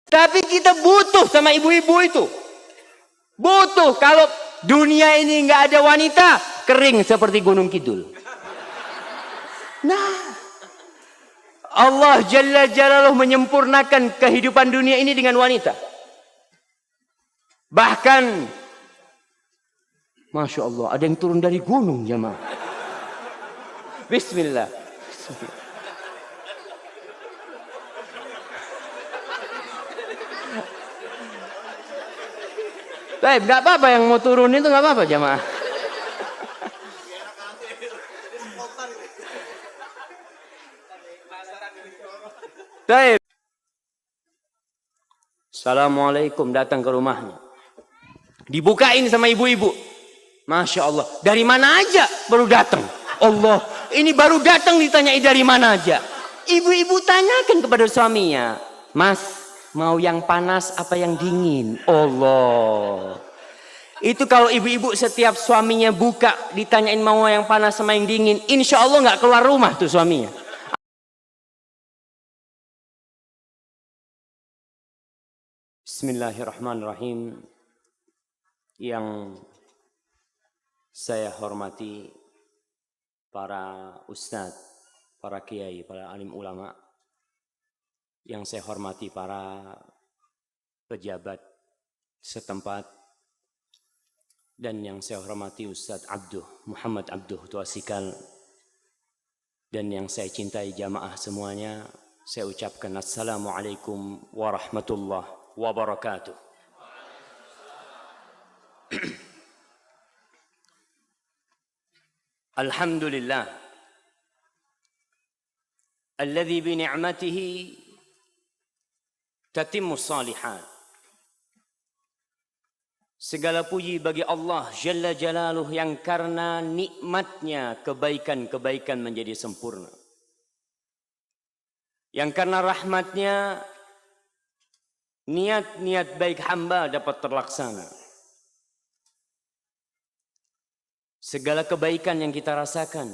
Tapi kita butuh sama ibu-ibu itu. Butuh. Kalau dunia ini nggak ada wanita, kering seperti Gunung Kidul. Nah, Allah Jalla Jalaluhu menyempurnakan kehidupan dunia ini dengan wanita. Bahkan, Masya Allah, ada yang turun dari gunung jemaah. Bismillah. Baik, nggak apa-apa yang mau turun itu nggak apa-apa jemaah. Baik. Assalamualaikum, datang ke rumahnya. Dibukain sama ibu-ibu. Masya Allah. Dari mana aja baru datang. Allah. Ini baru datang ditanyai dari mana aja. Ibu-ibu tanyakan kepada suaminya. Mas, mau yang panas apa yang dingin? Allah. Itu kalau ibu-ibu setiap suaminya buka ditanyain mau yang panas sama yang dingin. Insya Allah nggak keluar rumah tuh suaminya. Bismillahirrahmanirrahim. Yang saya hormati para ustadz, para kiai, para alim ulama. Yang saya hormati para pejabat setempat. Dan yang saya hormati Ustadz Abduh, Muhammad Abduh Tuasikal. Dan yang saya cintai jamaah semuanya, saya ucapkan Assalamualaikum warahmatullahi wabarakatuh. Alhamdulillah alladzi bi ni'matihi tatimmu shalihat. Segala puji bagi Allah Jalla Jalaluhu yang karena nikmatnya kebaikan-kebaikan menjadi sempurna. Yang karena rahmatnya niat-niat baik hamba dapat terlaksana. Segala kebaikan yang kita rasakan,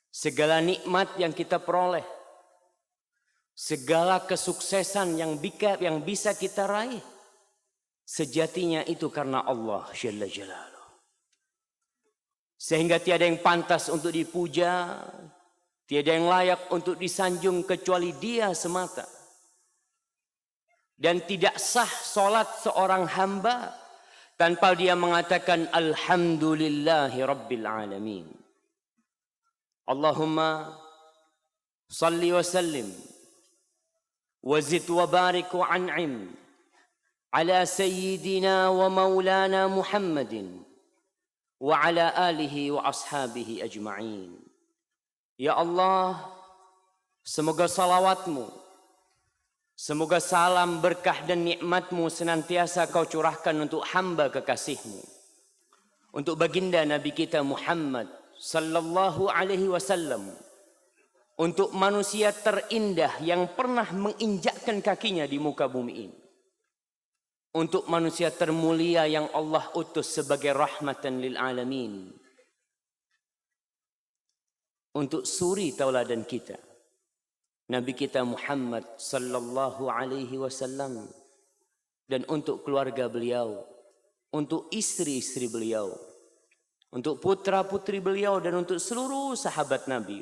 segala nikmat yang kita peroleh, segala kesuksesan yang bisa kita raih, sejatinya itu karena Allah Jalla Jalaluhu. Sehingga tiada yang pantas untuk dipuja, tiada yang layak untuk disanjung kecuali Dia semata. Dan tidak sah solat seorang hamba tanpa dia mengatakan Alhamdulillahi Rabbil Alamin. Allahumma salli wa sallim wa zid wa barik wa an'im ala sayyidina wa maulana Muhammadin wa ala alihi wa ashabihi ajma'in. Ya Allah, semoga salawatmu, semoga salam berkah dan nikmatmu senantiasa kau curahkan untuk hamba kekasihmu. Untuk baginda Nabi kita Muhammad sallallahu alaihi wasallam. Untuk manusia terindah yang pernah menginjakkan kakinya di muka bumi ini. Untuk manusia termulia yang Allah utus sebagai rahmatan lil alamin. Untuk suri tauladan kita, Nabi kita Muhammad sallallahu alaihi wasallam, dan untuk keluarga beliau, untuk istri-istri beliau, untuk putra-putri beliau, dan untuk seluruh sahabat Nabi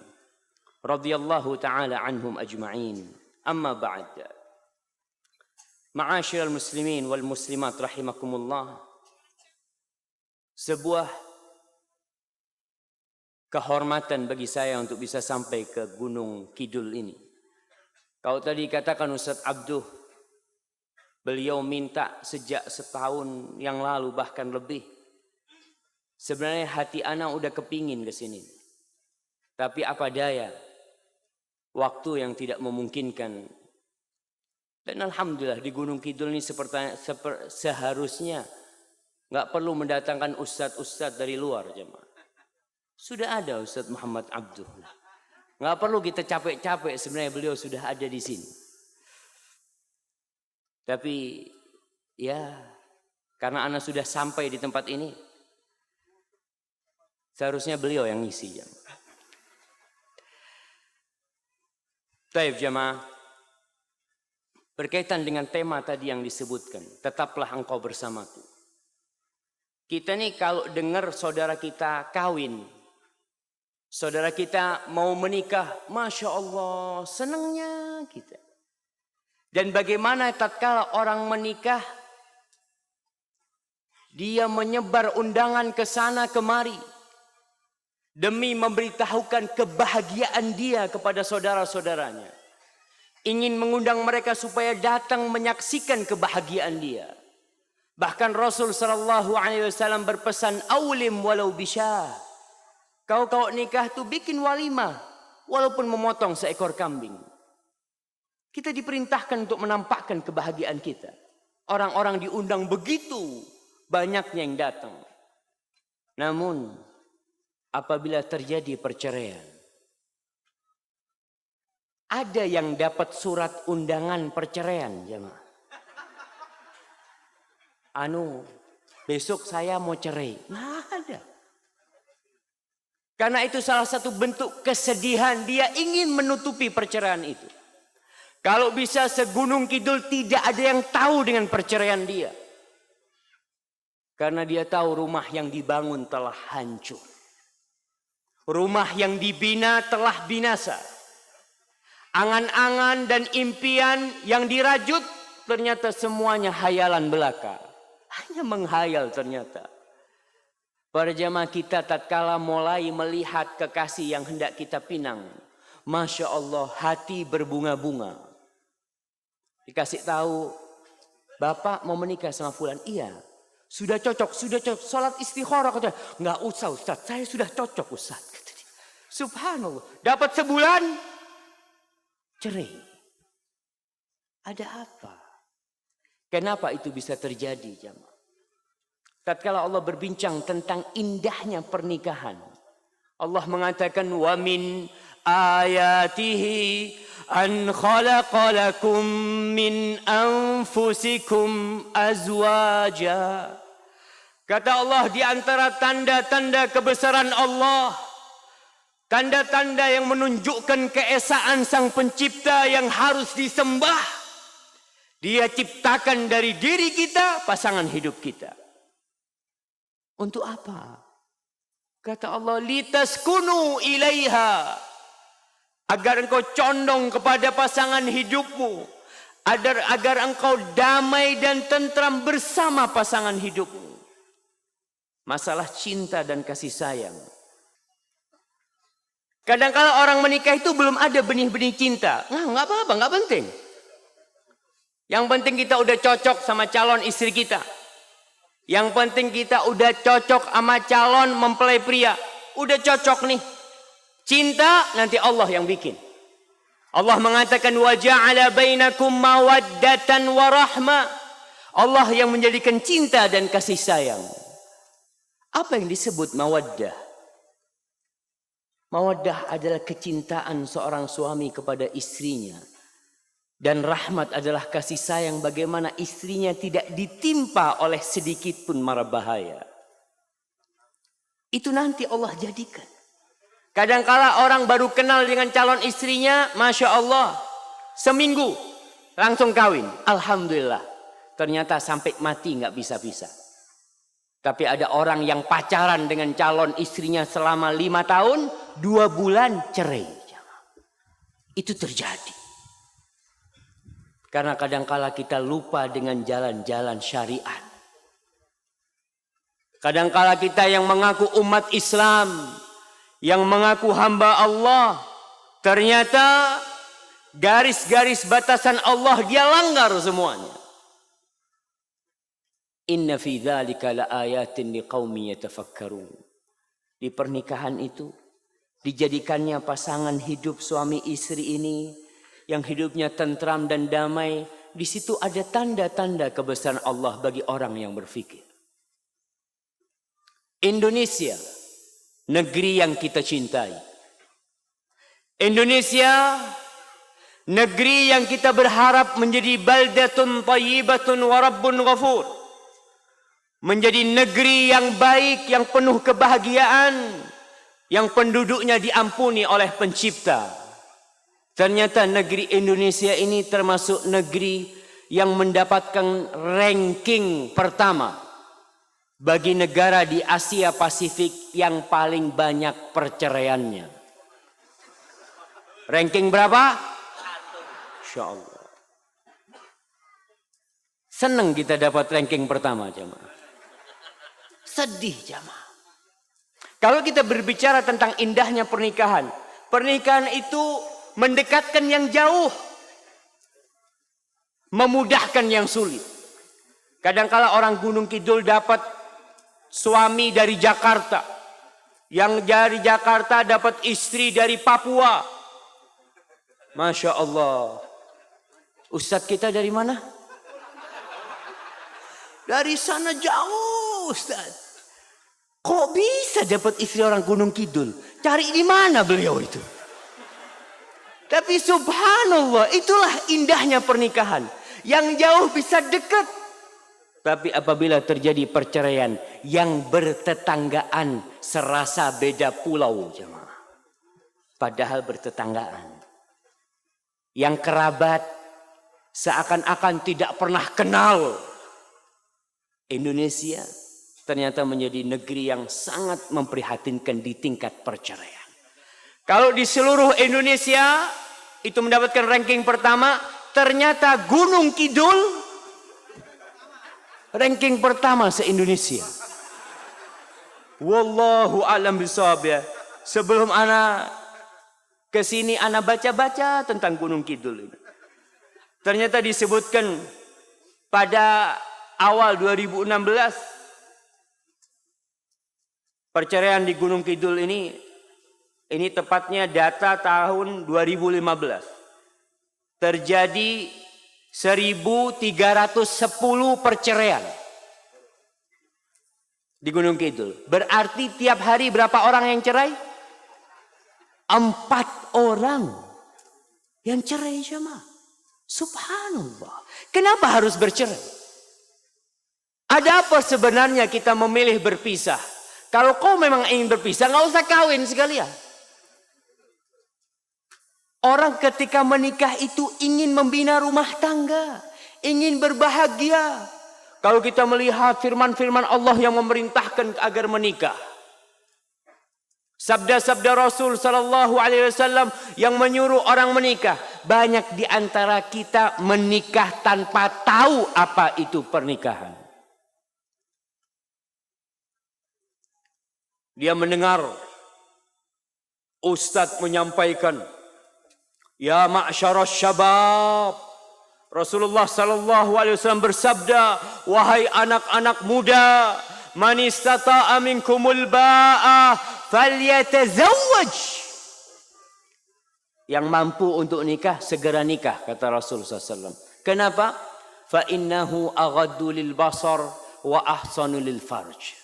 radhiyallahu taala anhum ajma'in. Amma ba'd. Ma'asyiral muslimin wal muslimat rahimakumullah. Sebuah kehormatan bagi saya untuk bisa sampai ke Gunung Kidul ini. Kalau tadi katakan Ustadz Abduh, beliau minta sejak setahun yang lalu bahkan lebih. Sebenarnya hati ana udah kepingin ke sini. Tapi apa daya, waktu yang tidak memungkinkan. Dan alhamdulillah di Gunung Kidul ini seharusnya nggak perlu mendatangkan ustadz-ustadz dari luar jemaah. Sudah ada Ustadz Muhammad Abduh. Nggak perlu kita capek-capek, sebenarnya beliau sudah ada di sini. Tapi ya karena ana sudah sampai di tempat ini, seharusnya beliau yang ngisi. Baik jemaah, Berkaitan dengan tema tadi yang disebutkan, tetaplah engkau bersamaku. Kita nih kalau dengar saudara kita kawin, saudara kita mau menikah, Masya Allah, senangnya kita. Dan bagaimana tatkala orang menikah, dia menyebar undangan ke sana kemari demi memberitahukan kebahagiaan dia kepada saudara-saudaranya. Ingin mengundang mereka supaya datang menyaksikan kebahagiaan dia. Bahkan Rasul sallallahu alaihi wasallam berpesan, "Aulim walau bisyah." Kau nikah tuh bikin walimah walaupun memotong seekor kambing. Kita diperintahkan untuk menampakkan kebahagiaan kita. Orang-orang diundang begitu banyaknya yang datang. Namun apabila terjadi perceraian, ada yang dapat surat undangan perceraian, jemaah. Besok saya mau cerai. Nggak ada. Karena itu salah satu bentuk kesedihan, dia ingin menutupi perceraian itu. Kalau bisa segunung kidul tidak ada yang tahu dengan perceraian dia. Karena dia tahu rumah yang dibangun telah hancur. Rumah yang dibina telah binasa. Angan-angan dan impian yang dirajut ternyata semuanya hayalan belaka. Hanya menghayal ternyata. Para jamaah kita tatkala mulai melihat kekasih yang hendak kita pinang, Masya Allah, hati berbunga-bunga. Dikasih tahu, Bapak mau menikah sama fulan. Iya, sudah cocok. Salat istikharah katanya. Enggak usah Ustaz, saya sudah cocok Ustaz. Subhanallah, dapat sebulan cerai. Ada apa? Kenapa itu bisa terjadi, jamaah? Tatkala Allah berbincang tentang indahnya pernikahan, Allah mengatakan, wa min ayatihi an khalaqa lakum min anfusikum azwaja. Kata Allah, di antara tanda-tanda kebesaran Allah, tanda-tanda yang menunjukkan keesaan Sang Pencipta yang harus disembah, Dia ciptakan dari diri kita pasangan hidup kita. Untuk apa? Kata Allah, litaskunu ilaiha, agar engkau condong kepada pasangan hidupmu, agar engkau damai dan tentram bersama pasangan hidupmu. Masalah cinta dan kasih sayang. Kadang-kala orang menikah itu belum ada benih-benih cinta. Nggak apa-apa, nggak penting. Yang penting kita udah cocok sama calon istri kita. Yang penting kita udah cocok sama calon mempelai pria. Udah cocok nih. Cinta nanti Allah yang bikin. Allah mengatakan wa ja'ala bainakum mawaddatan wa rahmah. Allah yang menjadikan cinta dan kasih sayang. Apa yang disebut mawaddah? Mawaddah adalah kecintaan seorang suami kepada istrinya. Dan rahmat adalah kasih sayang bagaimana istrinya tidak ditimpa oleh sedikit pun mara bahaya. Itu nanti Allah jadikan. Kadangkala orang baru kenal dengan calon istrinya, Masya Allah, seminggu langsung kawin. Alhamdulillah. Ternyata sampai mati nggak bisa-bisa. Tapi ada orang yang pacaran dengan calon istrinya selama 5 tahun, 2 bulan cerai. Itu terjadi. Karena kadangkala kita lupa dengan jalan-jalan syariat. Kadangkala kita yang mengaku umat Islam, yang mengaku hamba Allah, ternyata garis-garis batasan Allah dia langgar semuanya. Inna fi dzalika laayatin liqaumin yatafakkarun. Di pernikahan itu dijadikannya pasangan hidup suami istri ini yang hidupnya tentram dan damai. Di situ ada tanda-tanda kebesaran Allah bagi orang yang berfikir. Indonesia, negeri yang kita cintai. Indonesia, negeri yang kita berharap menjadi baldatun thayyibatun wa rabbun ghafur. Menjadi negeri yang baik, yang penuh kebahagiaan, yang penduduknya diampuni oleh Pencipta. Ternyata negeri Indonesia ini termasuk negeri yang mendapatkan ranking pertama bagi negara di Asia Pasifik yang paling banyak perceraiannya. Ranking berapa? Insya Allah. Senang kita dapat ranking pertama jamaah. Sedih jamaah. Kalau kita berbicara tentang indahnya pernikahan. Pernikahan itu mendekatkan yang jauh. Memudahkan yang sulit. Kadangkala orang Gunung Kidul dapat suami dari Jakarta. Yang dari Jakarta dapat istri dari Papua. Masya Allah. Ustadz kita dari mana? Dari sana jauh Ustaz. Kok bisa dapat istri orang Gunung Kidul? Cari di mana beliau itu? Tapi subhanallah, itulah indahnya pernikahan. Yang jauh bisa dekat. Tapi apabila terjadi perceraian yang bertetanggaan serasa beda pulau jemaah. Padahal bertetanggaan. Yang kerabat seakan-akan tidak pernah kenal. Indonesia ternyata menjadi negeri yang sangat memprihatinkan di tingkat perceraian. Kalau di seluruh Indonesia itu mendapatkan ranking pertama, ternyata Gunung Kidul ranking pertama se-Indonesia. Wallahu a'lam bishawab ya. Sebelum ana kesini ana baca-baca tentang Gunung Kidul ini. Ternyata disebutkan pada awal 2016 perceraian di Gunung Kidul ini tepatnya data tahun 2015. Terjadi 1.310 perceraian di Gunung Kidul. Berarti tiap hari berapa orang yang cerai? 4 orang yang cerai jemaah. Subhanallah. Kenapa harus bercerai? Ada apa sebenarnya kita memilih berpisah? Kalau kau memang ingin berpisah, nggak usah kawin sekalian. Orang ketika menikah itu ingin membina rumah tangga, ingin berbahagia. Kalau kita melihat firman-firman Allah yang memerintahkan agar menikah, sabda-sabda Rasul Sallallahu Alaihi Wasallam yang menyuruh orang menikah, banyak di antara kita menikah tanpa tahu apa itu pernikahan. Dia mendengar Ustadz menyampaikan, ya ma'syarasy syabab. Rasulullah sallallahu alaihi wasallam bersabda, wahai anak-anak muda, man istata'a minkumul ba'a falyatazawwaj. Yang mampu untuk nikah segera nikah, kata Rasulullah sallallahu. Kenapa? Fa innahu aghaddu lil basar wa ahsanu lil farj.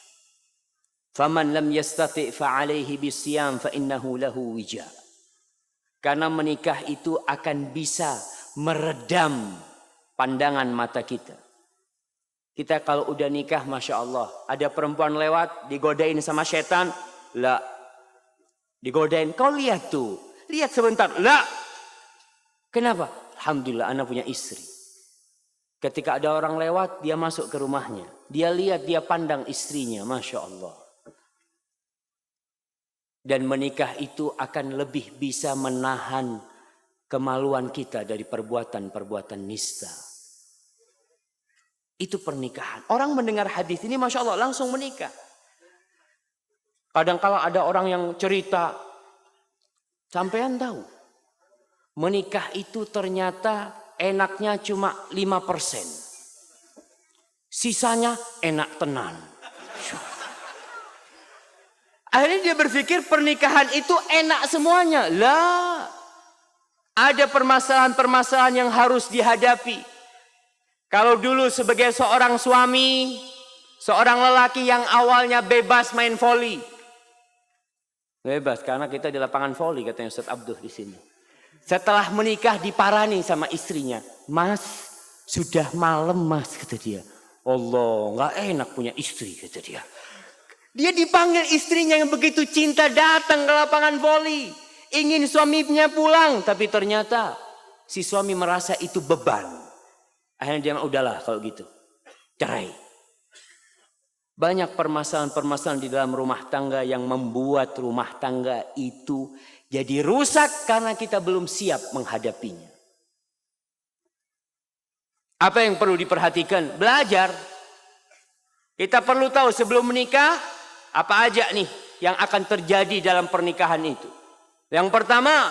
Faman lam yastati' fa alaihi bisiyam fa innahu lahu wija. Karena menikah itu akan bisa meredam pandangan mata kita. Kita kalau udah nikah, Masya Allah, ada perempuan lewat, digodain sama setan, lah. Digodain, kau lihat tuh, lihat sebentar, lah. Kenapa? Alhamdulillah, anak punya istri. Ketika ada orang lewat, dia masuk ke rumahnya. Dia lihat, dia pandang istrinya, Masya Allah. Dan menikah itu akan lebih bisa menahan kemaluan kita dari perbuatan-perbuatan nista. Itu pernikahan. Orang mendengar hadis ini Masya Allah langsung menikah. Kadang-kala ada orang yang cerita, sampean tahu, menikah itu ternyata enaknya cuma 5%. Sisanya enak tenan. Akhirnya dia berpikir pernikahan itu enak semuanya. Lah, ada permasalahan-permasalahan yang harus dihadapi. Kalau dulu sebagai seorang suami, seorang lelaki yang awalnya bebas main voli. Bebas karena kita di lapangan voli, katanya Ustaz Abduh di sini. Setelah menikah diparani sama istrinya. Mas, sudah malam mas, kata dia. Allah, nggak enak punya istri, kata dia. Dia dipanggil istrinya yang begitu cinta datang ke lapangan voli. Ingin suaminya pulang. Tapi ternyata si suami merasa itu beban. Akhirnya dia udahlah kalau gitu, cerai. Banyak permasalahan-permasalahan di dalam rumah tangga yang membuat rumah tangga itu jadi rusak karena kita belum siap menghadapinya. Apa yang perlu diperhatikan? Belajar. Kita perlu tahu sebelum menikah apa aja nih yang akan terjadi dalam pernikahan itu. Yang pertama,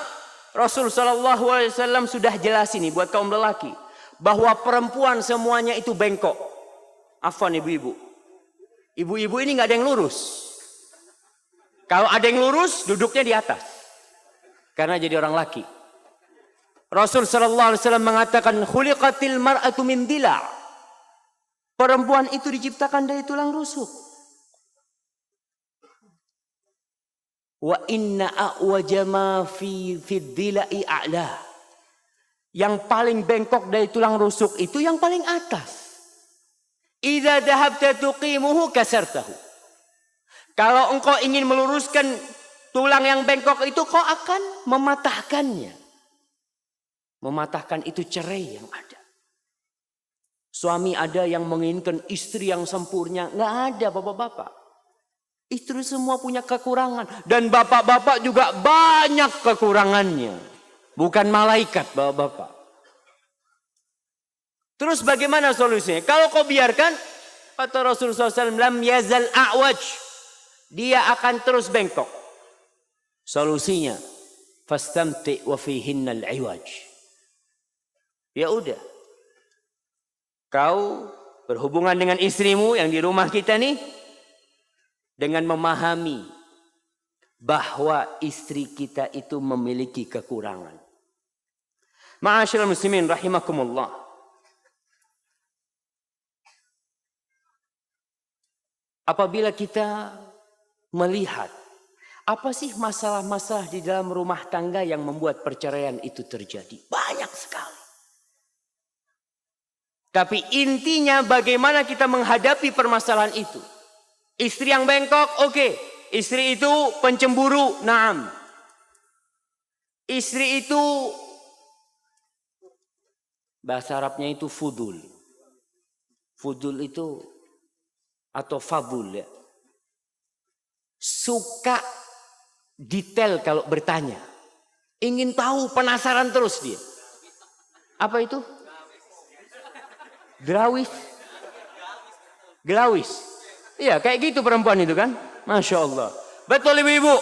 Rasul SAW sudah jelas ini buat kaum lelaki bahwa perempuan semuanya itu bengkok. Afwan ibu-ibu. Ibu-ibu ini nggak ada yang lurus. Kalau ada yang lurus, duduknya di atas. Karena jadi orang laki. Rasul SAW mengatakan, khuliqatil mar'atu min dila'. Perempuan itu diciptakan dari tulang rusuk. Wa inna a'waja ma fi dila'i a'la. Yang paling bengkok dari tulang rusuk itu yang paling atas. Idza dhahabta tuqimuhu kasartahu. Kalau engkau ingin meluruskan tulang yang bengkok itu, kau akan mematahkannya. Mematahkan itu cerai yang ada. Suami ada yang menginginkan istri yang sempurna. Nggak ada bapak-bapak. Istri semua punya kekurangan. Dan bapak-bapak juga banyak kekurangannya. Bukan malaikat bapak-bapak. Terus bagaimana solusinya? Kalau kau biarkan, kata Rasulullah SAW, lam yazal a'waj. Dia akan terus bengkok. Solusinya, fastamti wa fihinna al-iwaj. Ya udah. Kau berhubungan dengan istrimu yang di rumah kita nih, dengan memahami bahwa istri kita itu memiliki kekurangan. Ma'asyiral muslimin rahimakumullah. Apabila kita melihat apa sih masalah-masalah di dalam rumah tangga yang membuat perceraian itu terjadi? Banyak sekali. Tapi intinya bagaimana kita menghadapi permasalahan itu. Istri yang bengkok, oke. Istri itu pencemburu, naam. Istri itu, bahasa Arabnya itu fudul. Fudul itu, atau fabul ya. Suka detail kalau bertanya. Ingin tahu, penasaran terus dia. Apa itu? Gelawis. Gelawis. Iya kayak gitu perempuan itu kan. Masya Allah. Betul ibu-ibu.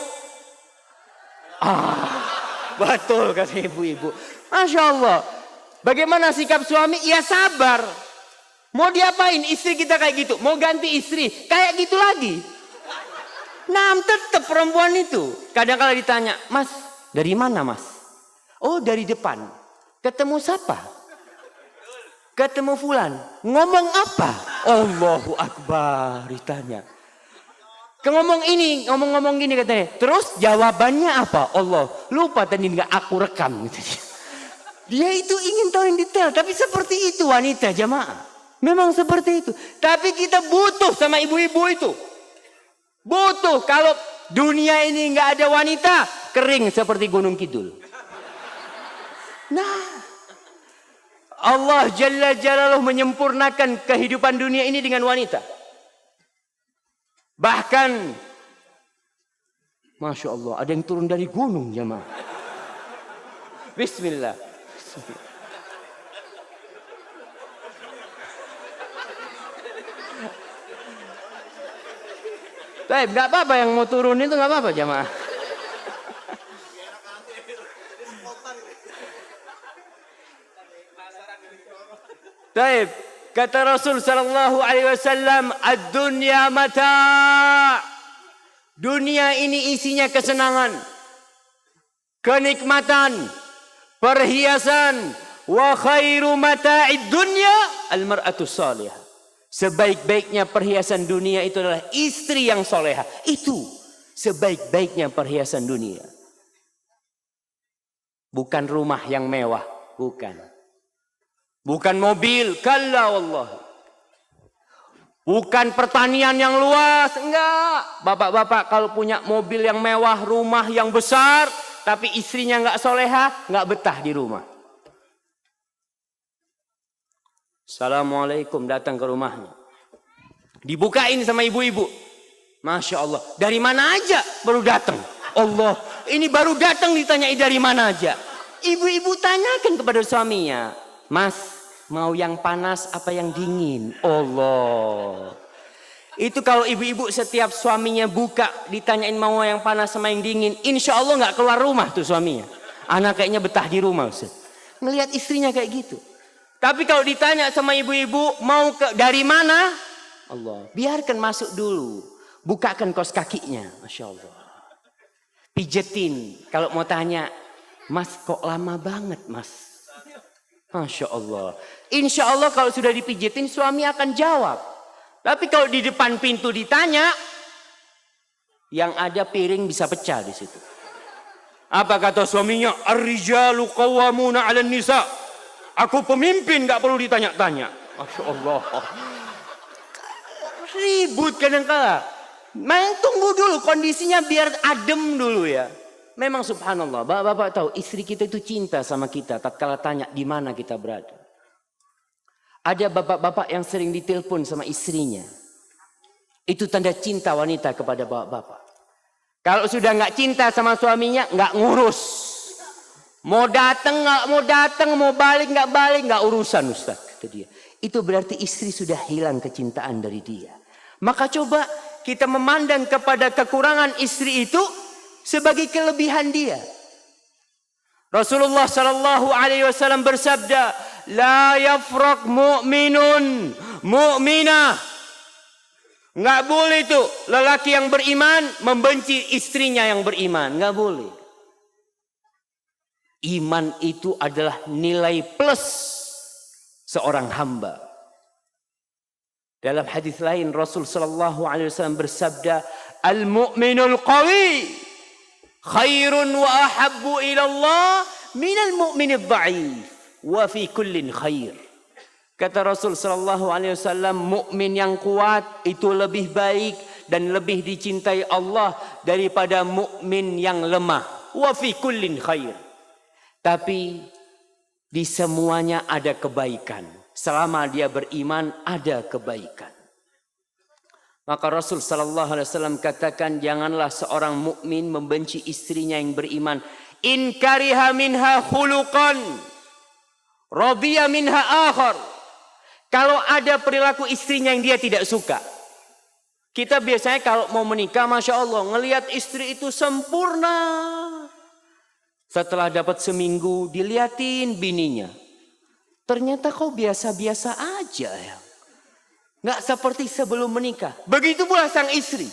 Betul kata ibu-ibu. Masya Allah. Bagaimana sikap suami? Ya sabar. Mau diapain istri kita kayak gitu? Mau ganti istri? Kayak gitu lagi. Nah tetap perempuan itu. Kadang-kadang ditanya, mas dari mana mas? Oh dari depan. Ketemu siapa? Ketemu fulan. Ngomong apa? Allahu Akbar ditanya. Ngomong ini, ngomong gini katanya. Terus jawabannya apa? Allah lupa tadi nggak aku rekam. Dia itu ingin tahu yang detail. Tapi seperti itu wanita jamaah. Memang seperti itu. Tapi kita butuh sama ibu-ibu itu. Butuh. Kalau dunia ini nggak ada wanita, kering seperti Gunung Kidul. Nah, Allah Jalla Jalaluhu menyempurnakan kehidupan dunia ini dengan wanita. Bahkan, Masya Allah, ada yang turun dari gunung jemaah. Bismillah. Baik, nggak apa-apa yang mau turun itu nggak apa-apa jemaah. Baik, kata Rasul sallallahu alaihi wasallam, ad-dunya mata'. Dunia ini isinya kesenangan, kenikmatan, perhiasan. Wa khairu mata'id dunya al-mar'atu salihah. Sebaik-baiknya perhiasan dunia itu adalah istri yang soleha. Itu sebaik-baiknya perhiasan dunia. Bukan rumah yang mewah. Bukan. Bukan mobil. Kalla wallahi. Bukan pertanian yang luas. Enggak. Bapak-bapak kalau punya mobil yang mewah, rumah yang besar, tapi istrinya enggak soleha, enggak betah di rumah. Assalamualaikum, datang ke rumahnya. Dibukain sama ibu-ibu. Masya Allah, dari mana aja baru datang. Allah, ini baru datang ditanyai dari mana aja. Ibu-ibu tanyakan kepada suaminya, Mas, mau yang panas apa yang dingin? Allah. Itu kalau ibu-ibu setiap suaminya buka ditanyain mau yang panas sama yang dingin, insya Allah nggak keluar rumah tuh suaminya. Anak kayaknya betah di rumah, Ustaz. Ngelihat istrinya kayak gitu. Tapi kalau ditanya sama ibu-ibu mau dari mana? Allah, biarkan masuk dulu. Bukakan kaos kakinya, Masya Allah. Pijetin. Kalau mau tanya, Mas kok lama banget Mas? Masya Allah. Insya Allah kalau sudah dipijetin suami akan jawab. Tapi kalau di depan pintu ditanya, yang ada piring bisa pecah di situ. Apa kata suaminya? Ar-rijalu qawwamuna 'alan nisa. Aku pemimpin, gak perlu ditanya-tanya. Masya Allah. Ribut kadang-kala. Main tunggu dulu kondisinya biar adem dulu ya. Memang subhanallah, bapak-bapak tahu istri kita itu cinta sama kita tatkala tanya di mana kita berada. Ada bapak-bapak yang sering ditelepon sama istrinya. Itu tanda cinta wanita kepada bapak-bapak. Kalau sudah nggak cinta sama suaminya, nggak ngurus. Mau datang nggak mau datang, mau balik nggak urusan Ustaz, kata dia. Itu berarti istri sudah hilang kecintaan dari dia. Maka coba kita memandang kepada kekurangan istri itu sebagai kelebihan dia. Rasulullah sallallahu alaihi wasallam bersabda, "La yafraq mu'minun mu'minah." Enggak boleh itu lelaki yang beriman membenci istrinya yang beriman, enggak boleh. Iman itu adalah nilai plus seorang hamba. Dalam hadis lain Rasul sallallahu alaihi wasallam bersabda, "Al-mu'minul qawi khairun wa ahabbu ila Allah minal mu'minid dha'if wa fi kullin khair." Kata Rasul sallallahu alaihi wasallam, mukmin yang kuat itu lebih baik dan lebih dicintai Allah daripada mukmin yang lemah. Wa fi kullin khair. Tapi di semuanya ada kebaikan. Selama dia beriman ada kebaikan. Maka Rasul sallallahu alaihi wasallam katakan, janganlah seorang mukmin membenci istrinya yang beriman. In kariha minha khuluqan radiya minha akhar. Kalau ada perilaku istrinya yang dia tidak suka. Kita biasanya kalau mau menikah, Masya Allah, ngelihat istri itu sempurna. Setelah dapat seminggu, diliatin bininya. Ternyata kau biasa-biasa aja ya. Nggak seperti sebelum menikah. Begitu pula sang istri.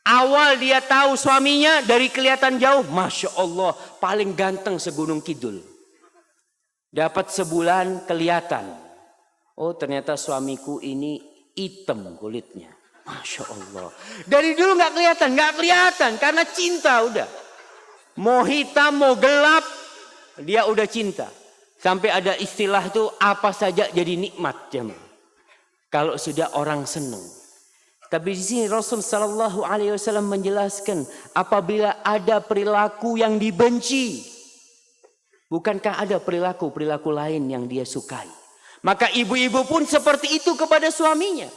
Awal dia tahu suaminya dari kelihatan jauh. Masya Allah, paling ganteng segunung kidul. Dapat sebulan kelihatan. Oh ternyata suamiku ini hitam kulitnya. Masya Allah. Dari dulu nggak kelihatan karena cinta udah. Mau hitam mau gelap dia udah cinta. Sampai ada istilah tuh apa saja jadi nikmat jemaah. Kalau sudah orang senang. Tapi di sini Rasul sallallahu alaihi wasallam menjelaskan apabila ada perilaku yang dibenci, bukankah ada perilaku lain yang dia sukai? Maka ibu-ibu pun seperti itu kepada suaminya.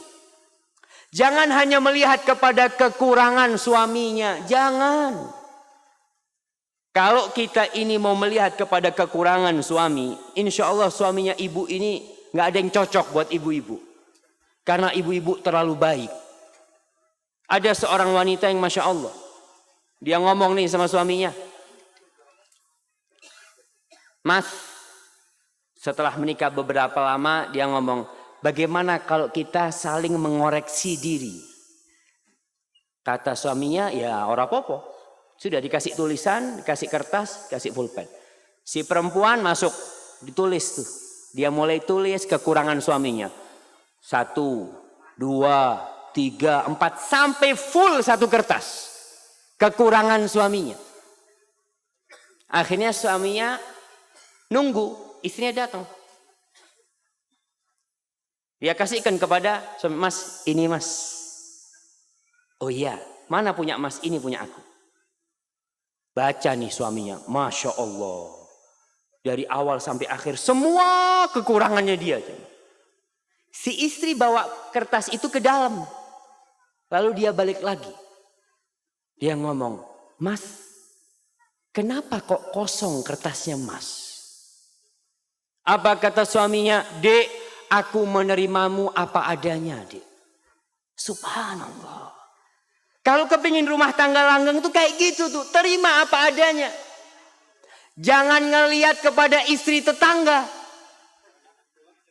Jangan hanya melihat kepada kekurangan suaminya, jangan. Kalau kita ini mau melihat kepada kekurangan suami, insya Allah suaminya ibu ini nggak ada yang cocok buat ibu-ibu. Karena ibu-ibu terlalu baik. Ada seorang wanita yang Masya Allah. Dia ngomong nih sama suaminya. Mas, setelah menikah beberapa lama dia ngomong, bagaimana kalau kita saling mengoreksi diri? Kata suaminya, ya ora popo. Sudah dikasih tulisan, dikasih kertas, dikasih pulpen. Si perempuan masuk, ditulis tuh. Dia mulai tulis kekurangan suaminya. 1, 2, 3, 4, sampai full satu kertas. Kekurangan suaminya. Akhirnya suaminya nunggu, istrinya datang. Dia kasihkan kepada suami, mas, ini mas. Oh iya, mana punya mas, ini punya aku. Baca nih suaminya, Masya Allah. Dari awal sampai akhir semua kekurangannya dia. Si istri bawa kertas itu ke dalam. Lalu dia balik lagi. Dia ngomong, "Mas, kenapa kok kosong kertasnya, Mas?" Apa kata suaminya? "Dek, aku menerimamu apa adanya, Dek." Subhanallah. Kalau kepingin rumah tangga langgeng tuh kayak gitu tuh. Terima apa adanya. Jangan ngelihat kepada istri tetangga.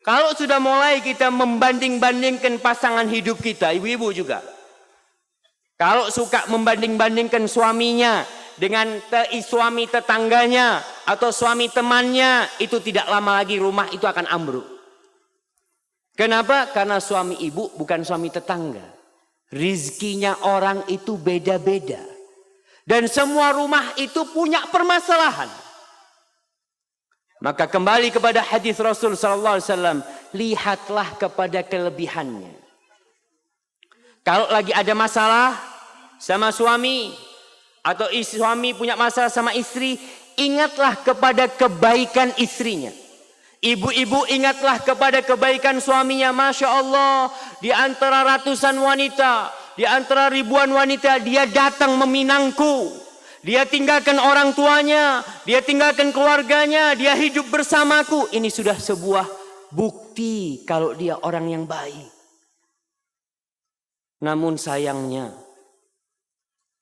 Kalau sudah mulai kita membanding-bandingkan pasangan hidup kita, ibu-ibu juga. Kalau suka membanding-bandingkan suaminya dengan suami tetangganya atau suami temannya, itu tidak lama lagi rumah itu akan ambruk. Kenapa? Karena suami ibu bukan suami tetangga. Rizkinya orang itu beda-beda. Dan semua rumah itu punya permasalahan. Maka kembali kepada hadis Rasul sallallahu alaihi wasallam, lihatlah kepada kelebihannya. Kalau lagi ada masalah sama suami atau suami punya masalah sama istri, ingatlah kepada kebaikan istrinya. Ibu-ibu ingatlah kepada kebaikan suaminya. Masya Allah, di antara ratusan wanita, di antara ribuan wanita, dia datang meminangku. Dia tinggalkan orang tuanya, dia tinggalkan keluarganya, dia hidup bersamaku. Ini sudah sebuah bukti kalau dia orang yang baik. Namun sayangnya,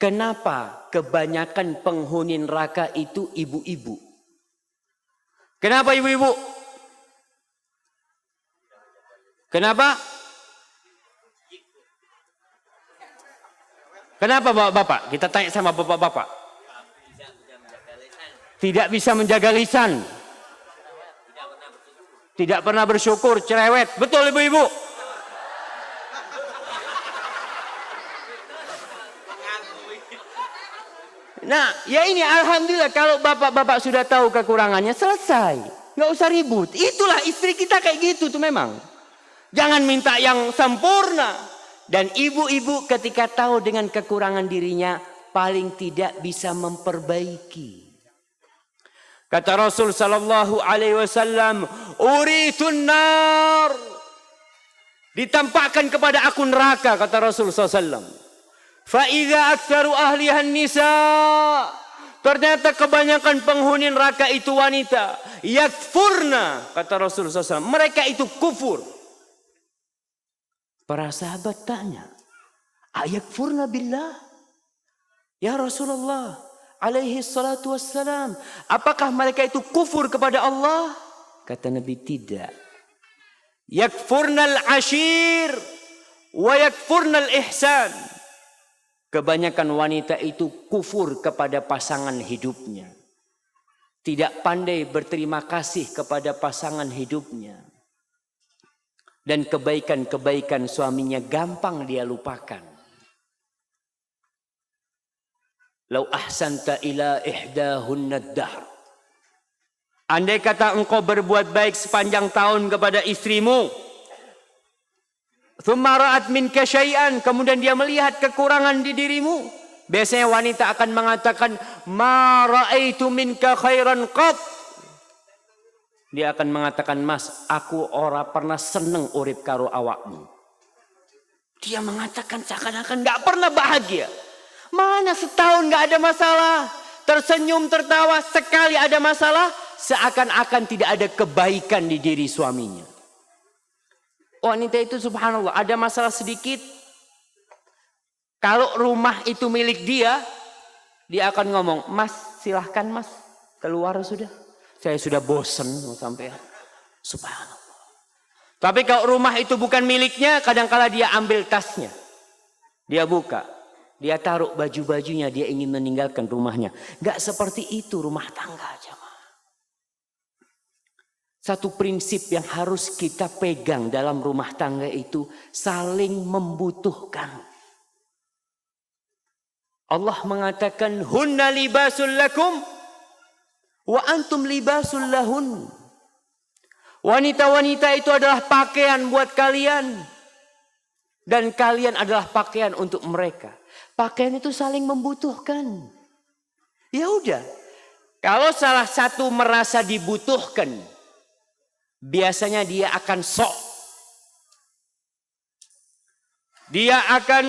kenapa kebanyakan penghuni neraka itu ibu-ibu? Kenapa ibu-ibu? Kenapa? Kenapa bapak-bapak? Kita tanya sama bapak-bapak. Tidak bisa menjaga lisan. Tidak pernah bersyukur, cerewet. Betul ibu-ibu? Nah, ya ini alhamdulillah kalau bapak-bapak sudah tahu kekurangannya, selesai. Nggak usah ribut. Itulah istri kita kayak gitu tuh memang. Jangan minta yang sempurna. Dan ibu-ibu ketika tahu dengan kekurangan dirinya, paling tidak bisa memperbaiki. Kata Rasul sallallahu alaihi wasallam, "Uritun nar." Ditampakkan kepada aku neraka, kata Rasul sallallahu alaihi wasallam. Fa idza aktsaru ahliha nisa. Ternyata kebanyakan penghuni neraka itu wanita. Yakfurna, kata Rasul sallallahu alaihi wasallam. Mereka itu kufur. Para sahabat tanya, "Ayakfurna billah?" Ya Rasulullah alaihi salatu wassalam, apakah mereka itu kufur kepada Allah? Kata Nabi, tidak. Yakfurnal ashir wa yakfurnal ihsan. Kebanyakan wanita itu kufur kepada pasangan hidupnya. Tidak pandai berterima kasih kepada pasangan hidupnya. Dan kebaikan-kebaikan suaminya gampang dia lupakan. Lau ahsanta ila ihdahunna dahr. Andai kata engkau berbuat baik sepanjang tahun kepada istrimu, thumma ra'at minka syai'an, kemudian dia melihat kekurangan di dirimu, biasanya wanita akan mengatakan, ma ra'aitu minka khairan qat. Dia akan mengatakan, mas, aku ora pernah seneng urip karo awakmu. Dia mengatakan seakan-akan gak pernah bahagia. Mana setahun gak ada masalah, tersenyum tertawa, sekali ada masalah, seakan-akan tidak ada kebaikan di diri suaminya. Wanita itu subhanallah, ada masalah sedikit, kalau rumah itu milik dia, dia akan ngomong, mas silahkan mas, keluar sudah. Saya sudah bosan sampai subhanallah. Tapi kalau rumah itu bukan miliknya, kadang-kala dia ambil tasnya. Dia buka, dia taruh baju-bajunya, dia ingin meninggalkan rumahnya. Gak seperti itu rumah tangga jemaah. Satu prinsip yang harus kita pegang dalam rumah tangga itu saling membutuhkan. Allah mengatakan hunna libasul lakum wa antum libasul lahun. Wanita-wanita itu adalah pakaian buat kalian dan kalian adalah pakaian untuk mereka. Pakaian itu saling membutuhkan. Ya udah. Kalau salah satu merasa dibutuhkan, biasanya dia akan sok. Dia akan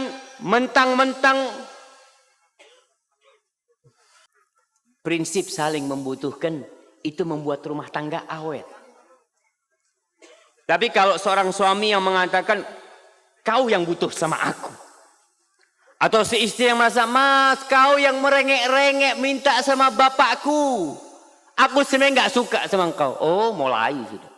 mentang-mentang prinsip saling membutuhkan itu membuat rumah tangga awet. Tapi kalau seorang suami yang mengatakan kau yang butuh sama aku, atau si istri yang merasa, mas kau yang merengek-rengek minta sama bapakku, aku sebenarnya nggak suka sama engkau. Oh, mulai sudah.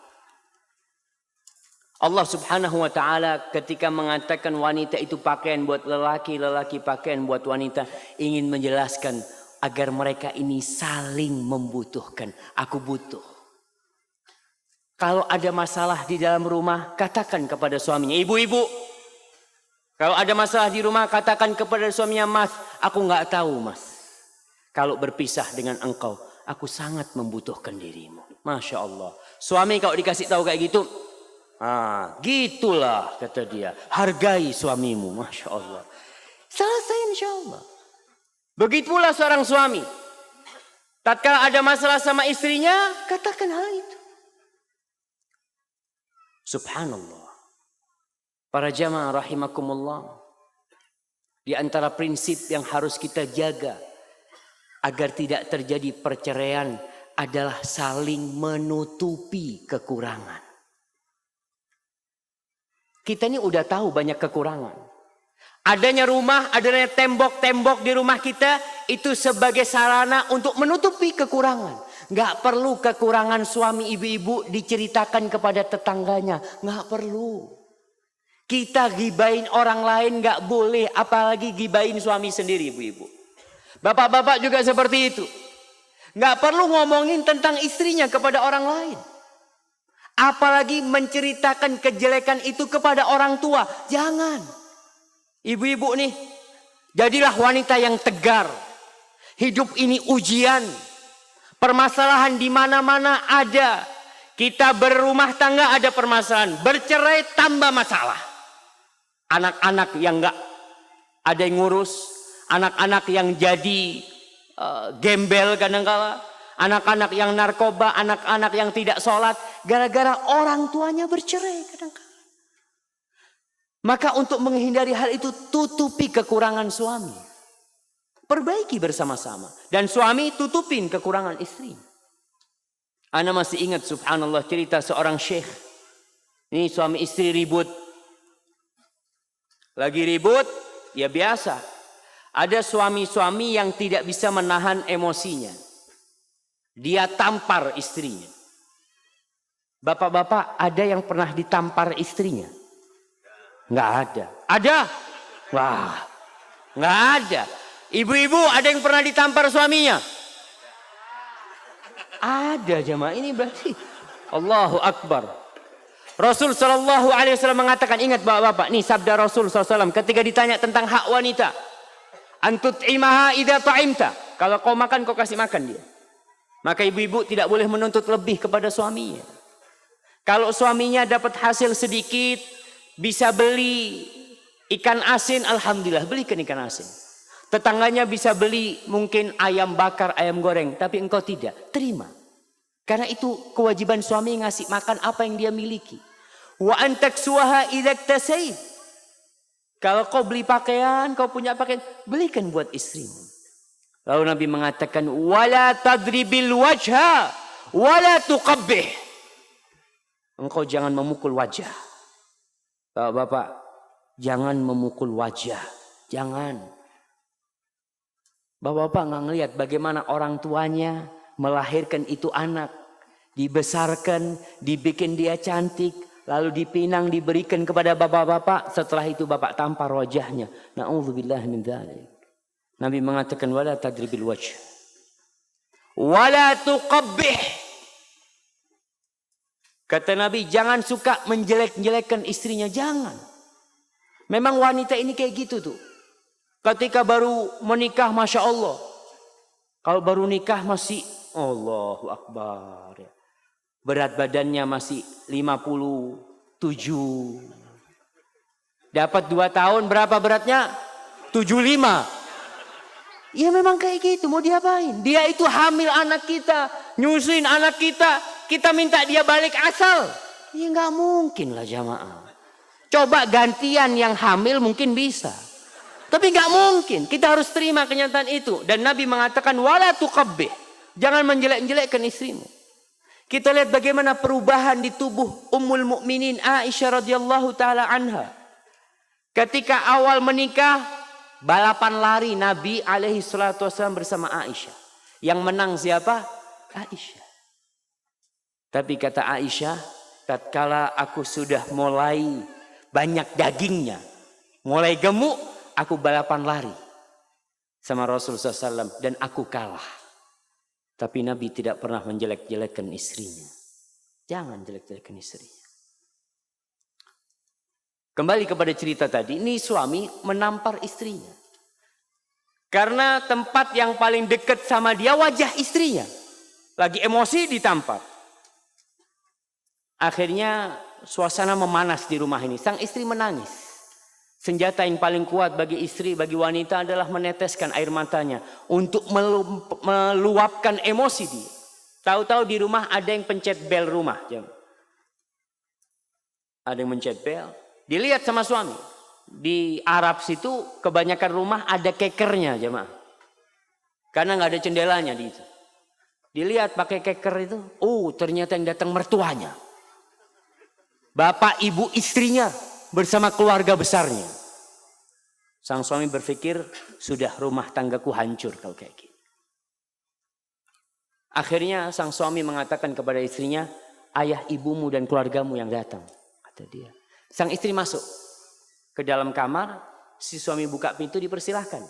Allah subhanahu wa ta'ala ketika mengatakan wanita itu pakaian buat lelaki, lelaki pakaian buat wanita, ingin menjelaskan agar mereka ini saling membutuhkan. Aku butuh. Kalau ada masalah di dalam rumah, katakan kepada suaminya. Ibu-ibu, kalau ada masalah di rumah, katakan kepada suaminya, mas, aku nggak tahu mas. Kalau berpisah dengan engkau, aku sangat membutuhkan dirimu. Masya Allah. Suami kalau dikasih tahu kayak gitu, gitulah kata dia. Hargai suamimu, Masya Allah. Selesai insya Allah. Begitulah seorang suami. Tatkala ada masalah sama istrinya, katakan hal itu. Subhanallah. Para jamaah rahimakumullah. Di antara prinsip yang harus kita jaga agar tidak terjadi perceraian adalah saling menutupi kekurangan. Kita ini udah tahu banyak kekurangan. Adanya rumah, adanya tembok-tembok di rumah kita itu sebagai sarana untuk menutupi kekurangan. Nggak perlu kekurangan suami ibu-ibu diceritakan kepada tetangganya. Nggak perlu. Kita gibain orang lain nggak boleh, apalagi gibain suami sendiri ibu-ibu. Bapak-bapak juga seperti itu. Nggak perlu ngomongin tentang istrinya kepada orang lain. Apalagi menceritakan kejelekan itu kepada orang tua. Jangan. Ibu-ibu nih, jadilah wanita yang tegar. Hidup ini ujian. Permasalahan di mana-mana ada. Kita berumah tangga ada permasalahan. Bercerai tambah masalah. Anak-anak yang enggak ada yang ngurus. Anak-anak yang jadi gembel kadang-kala. Anak-anak yang narkoba. Anak-anak yang tidak sholat. Gara-gara orang tuanya bercerai kadang-kala. Maka untuk menghindari hal itu, tutupi kekurangan suami. Perbaiki bersama-sama. Dan suami tutupin kekurangan istri. Ana masih ingat subhanallah cerita seorang syekh. Ini suami istri ribut. Lagi ribut, ya biasa. Ada suami-suami yang tidak bisa menahan emosinya. Dia tampar istrinya. Bapak-bapak, ada yang pernah ditampar istrinya? Nggak ada. Ada? Wah, nggak ada. Ibu-ibu, ada yang pernah ditampar suaminya? Ada jemaah, ini berarti Allahu Akbar. Rasul Shallallahu Alaihi Wasallam mengatakan, ingat bapak-bapak, nih sabda Rasul SAW ketika ditanya tentang hak wanita. Antut imaha idza ta'imta. Kalau kau makan, kau kasih makan dia. Maka ibu-ibu tidak boleh menuntut lebih kepada suaminya. Kalau suaminya dapat hasil sedikit, bisa beli ikan asin, alhamdulillah belikan ikan asin. Tetangganya bisa beli mungkin ayam bakar, ayam goreng. Tapi engkau tidak, terima. Karena itu kewajiban suami ngasih makan apa yang dia miliki. Wa antaksuha idza iktasait. Kalau kau beli pakaian, kau punya pakaian, belikan buat istrimu. Lalu Nabi mengatakan, wala tadribil wajha, wala tuqabbih. Engkau jangan memukul wajah. Bapak, jangan memukul wajah. Jangan. Bapak-bapak nggak ngelihat bagaimana orang tuanya melahirkan itu anak. Dibesarkan, dibikin dia cantik. Lalu dipinang, diberikan kepada bapak-bapak. Setelah itu bapak tampar wajahnya. Na'udzubillah min dzalik. Nabi mengatakan, wala tadribil wajh. Wala tuqabbih. Kata Nabi, jangan suka menjelek-jelekkan istrinya. Jangan. Memang wanita ini kayak gitu tuh. Ketika baru menikah, Masya Allah. Kalau baru nikah masih, Allahu Akbar. Berat badannya masih 57. Dapat 2 tahun, berapa beratnya? 75. Ya memang kayak gitu, mau diapain? Dia itu hamil anak kita, nyusuin anak kita. Kita minta dia balik asal. Ya nggak mungkin lah jamaah. Coba gantian yang hamil mungkin bisa. Tapi nggak mungkin. Kita harus terima kenyataan itu. Dan Nabi mengatakan wala tuqabbih. Jangan menjelek-jelekkan istrimu. Kita lihat bagaimana perubahan di tubuh Ummul Mukminin Aisyah radhiyallahu taala anha. Ketika awal menikah, balapan lari Nabi alaihi salatu wasallam bersama Aisyah. Yang menang siapa? Aisyah. Tapi kata Aisyah, tatkala aku sudah mulai banyak dagingnya, mulai gemuk, aku balapan lari sama Rasulullah SAW dan aku kalah. Tapi Nabi tidak pernah menjelek-jelekkan istrinya. Jangan jelek-jelekkan istrinya. Kembali kepada cerita tadi, ini suami menampar istrinya. Karena tempat yang paling dekat sama dia wajah istrinya. Lagi emosi ditampar. Akhirnya suasana memanas di rumah ini. Sang istri menangis. Senjata yang paling kuat bagi istri, bagi wanita adalah meneteskan air matanya. Untuk meluapkan emosi dia. Tahu-tahu di rumah ada yang pencet bel rumah. Ada yang mencet bel. Dilihat sama suami. Di Arab situ kebanyakan rumah ada kekernya jemaah. Karena nggak ada jendelanya di itu. Dilihat pakai keker itu. Oh ternyata yang datang mertuanya. Bapak ibu istrinya bersama keluarga besarnya. Sang suami berpikir sudah rumah tanggaku hancur kalau kayak gini. Akhirnya sang suami mengatakan kepada istrinya, ayah ibumu dan keluargamu yang datang. Kata dia. Sang istri masuk ke dalam kamar. Si suami buka pintu dipersilahkan.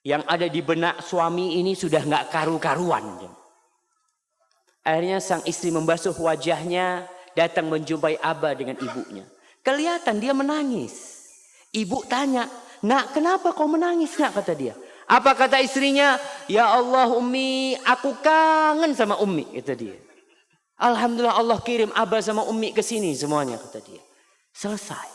Yang ada di benak suami ini sudah nggak karu-karuan. Akhirnya sang istri membasuh wajahnya. Datang menjumpai Abah dengan ibunya. Kelihatan dia menangis. Ibu tanya, nak kenapa kau menangis nak, kata dia. Apa kata istrinya? Ya Allah Ummi, aku kangen sama Ummi, kata dia. Alhamdulillah Allah kirim Abah sama Ummi ke sini semuanya, kata dia. Selesai.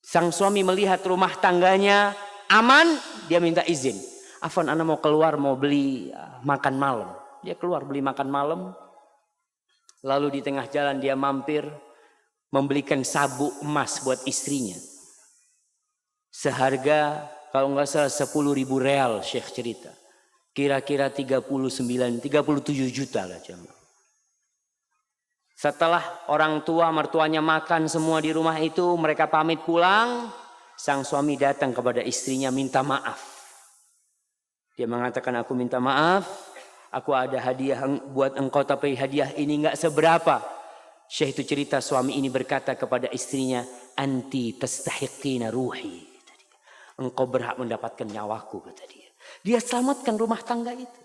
Sang suami melihat rumah tangganya aman, dia minta izin. Afwan, ana mau keluar mau beli makan malam. Dia keluar beli makan malam. Lalu di tengah jalan dia mampir membelikan sabuk emas buat istrinya. Seharga kalau nggak salah 10.000 real, Syekh cerita. Kira-kira 37 juta lah jemaah. Setelah orang tua mertuanya makan semua di rumah itu, mereka pamit pulang. Sang suami datang kepada istrinya minta maaf. Dia mengatakan, aku minta maaf. Aku ada hadiah buat engkau tapi hadiah ini enggak seberapa. Syekh itu cerita suami ini berkata kepada istrinya, anti tastahiqina ruhi. Engkau berhak mendapatkan nyawaku, kata dia. Dia selamatkan rumah tangga itu.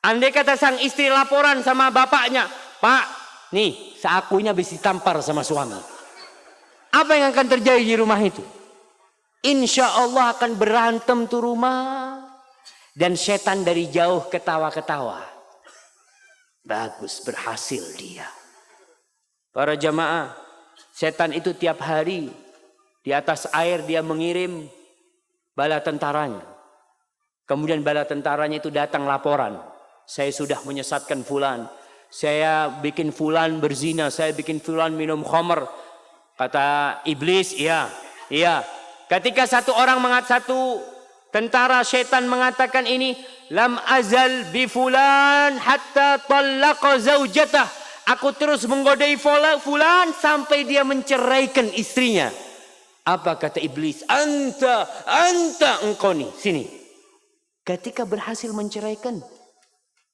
Andai kata sang istri laporan sama bapaknya, Pak, nih seakunya bisa ditampar sama suami. Apa yang akan terjadi di rumah itu? Insya Allah akan berantem tuh rumah. Dan setan dari jauh ketawa-ketawa. Bagus, berhasil dia. Para jamaah, setan itu tiap hari di atas air dia mengirim bala tentaranya. Kemudian bala tentaranya itu datang laporan. Saya sudah menyesatkan fulan. Saya bikin fulan berzina. Saya bikin fulan minum khamr. Kata iblis, iya. Ketika satu tentara setan mengatakan ini, lam azal bi fulan hatta talaqa zaujatah. Aku terus menggodai fulan sampai dia menceraikan istrinya. Apa kata iblis? Anta engkau nih, sini. Ketika berhasil menceraikan,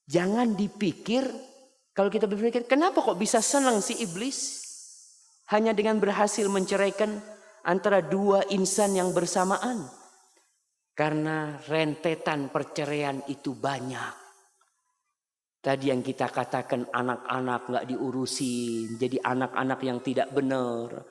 jangan dipikir, kalau kita berpikir, kenapa kok bisa senang si iblis? Hanya dengan berhasil menceraikan antara dua insan yang bersamaan. Karena rentetan perceraian itu banyak. Tadi yang kita katakan anak-anak gak diurusin. Jadi anak-anak yang tidak benar.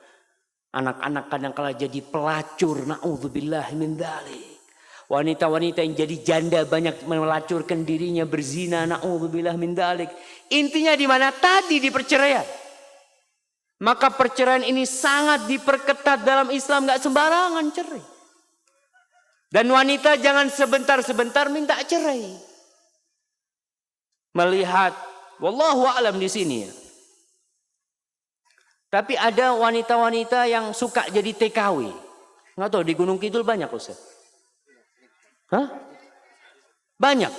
Anak-anak kadang-kala jadi pelacur. Na'udzubillah min dzalik. Wanita-wanita yang jadi janda banyak melacurkan dirinya berzina. Na'udzubillah min dzalik. Intinya di mana? Tadi di perceraian. Maka perceraian ini sangat diperketat dalam Islam. Gak sembarangan cerai. Dan wanita jangan sebentar-sebentar minta cerai. Melihat, wallahu a'lam di sini ya. Tapi ada wanita-wanita yang suka jadi TKW. Nggak tahu di Gunung Kidul banyak Ustaz. Hah? Banyak.